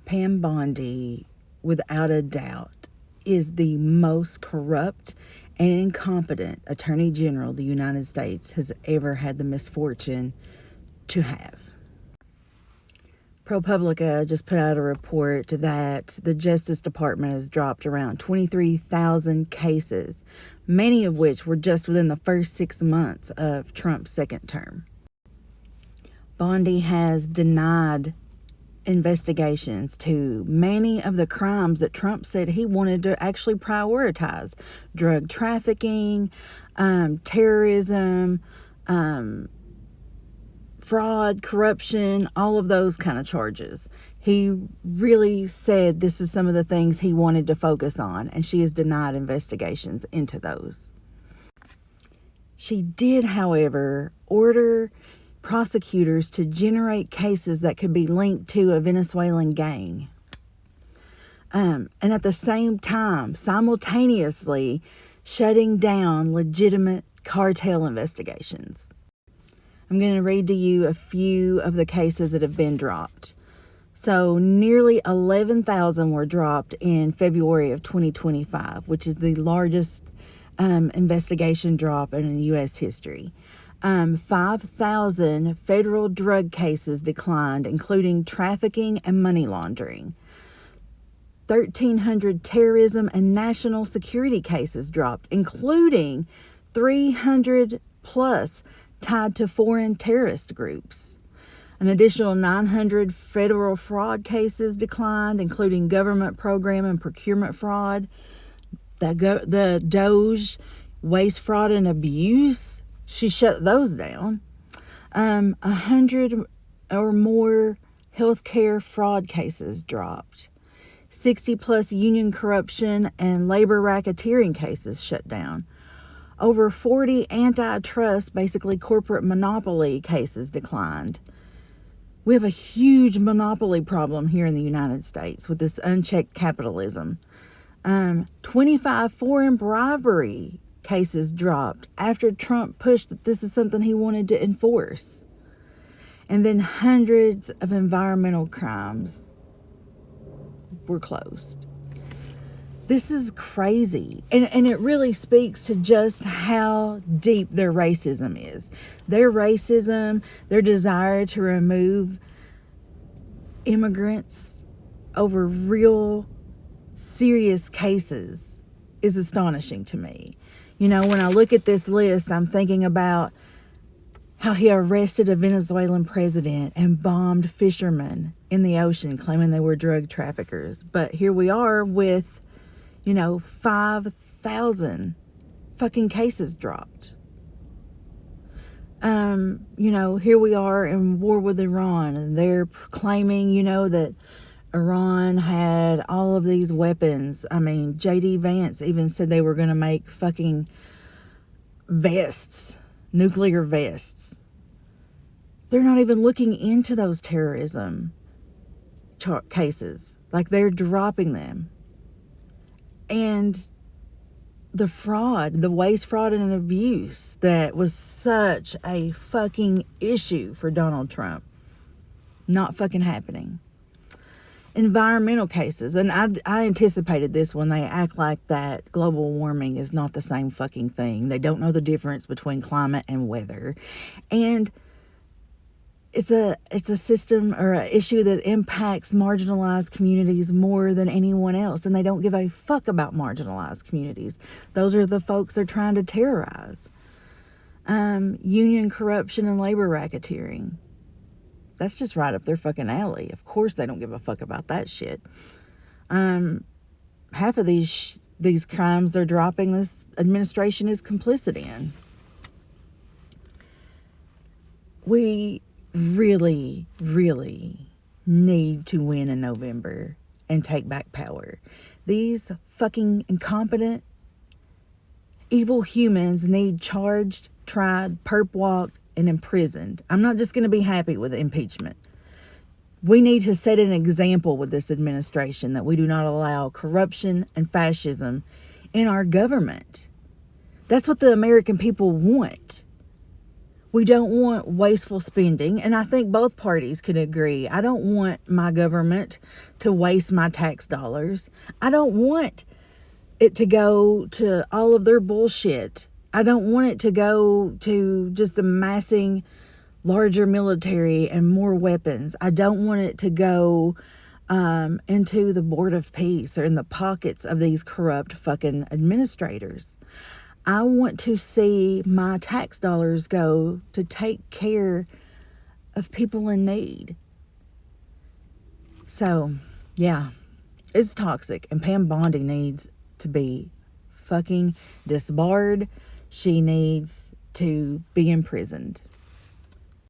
Pam Bondi, without a doubt, is the most corrupt and incompetent Attorney General the United States has ever had the misfortune to have. ProPublica just put out a report that the Justice Department has dropped around 23,000 cases, many of which were just within the first 6 months of Trump's second term. Bondi has denied investigations to many of the crimes that Trump said he wanted to actually prioritize: drug trafficking, terrorism, fraud, corruption, all of those kind of charges. He really said this is some of the things he wanted to focus on, and she has denied investigations into those. She did, however, order prosecutors to generate cases that could be linked to a Venezuelan gang. And at the same time, simultaneously shutting down legitimate cartel investigations. I'm going to read to you a few of the cases that have been dropped. So nearly 11,000 were dropped in February of 2025, which is the largest investigation drop in U.S. history. 5,000 federal drug cases declined, including trafficking and money laundering. 1,300 terrorism and national security cases dropped, including 300 plus tied to foreign terrorist groups. An additional 900 federal fraud cases declined, including government program and procurement fraud. The DOJ, waste, fraud, and abuse, she shut those down. 100 or more healthcare fraud cases dropped. 60 plus union corruption and labor racketeering cases shut down. Over 40 antitrust, basically corporate monopoly cases declined. We have a huge monopoly problem here in the United States with this unchecked capitalism. 25 foreign bribery cases dropped after Trump pushed that this is something he wanted to enforce. And then hundreds of environmental crimes were closed. This is crazy. And it really speaks to just how deep their racism is. Their racism, their desire to remove immigrants over real serious cases is astonishing to me. You know, when I look at this list, I'm thinking about how he arrested a Venezuelan president and bombed fishermen in the ocean, claiming they were drug traffickers. But here we are with 5,000 fucking cases dropped. Here we are in war with Iran, and they're claiming, that Iran had all of these weapons. I mean, J.D. Vance even said they were going to make fucking vests, nuclear vests. They're not even looking into those terrorism cases. Like, they're dropping them. And the fraud, the waste, fraud, and abuse that was such a fucking issue for Donald Trump, not fucking happening. Environmental cases, and I anticipated this when they act like that global warming is not the same fucking thing. They don't know the difference between climate and weather. And it's a system or an issue that impacts marginalized communities more than anyone else, and they don't give a fuck about marginalized communities. Those are the folks they're trying to terrorize. Union corruption and labor racketeering. That's just right up their fucking alley. Of course they don't give a fuck about that shit. Half of these crimes they're dropping, this administration is complicit in. We really, really need to win in November and take back power. These fucking incompetent, evil humans need charged, tried, perp-walked, and imprisoned. I'm not just going to be happy with impeachment. We need to set an example with this administration that we do not allow corruption and fascism in our government. That's what the American people want. We don't want wasteful spending, and I think both parties can agree. I don't want my government to waste my tax dollars. I don't want it to go to all of their bullshit. I don't want it to go to just amassing larger military and more weapons. I don't want it to go into the Board of Peace or in the pockets of these corrupt fucking administrators. I want to see my tax dollars go to take care of people in need. So, yeah, it's toxic. And Pam Bondi needs to be fucking disbarred. She needs to be imprisoned.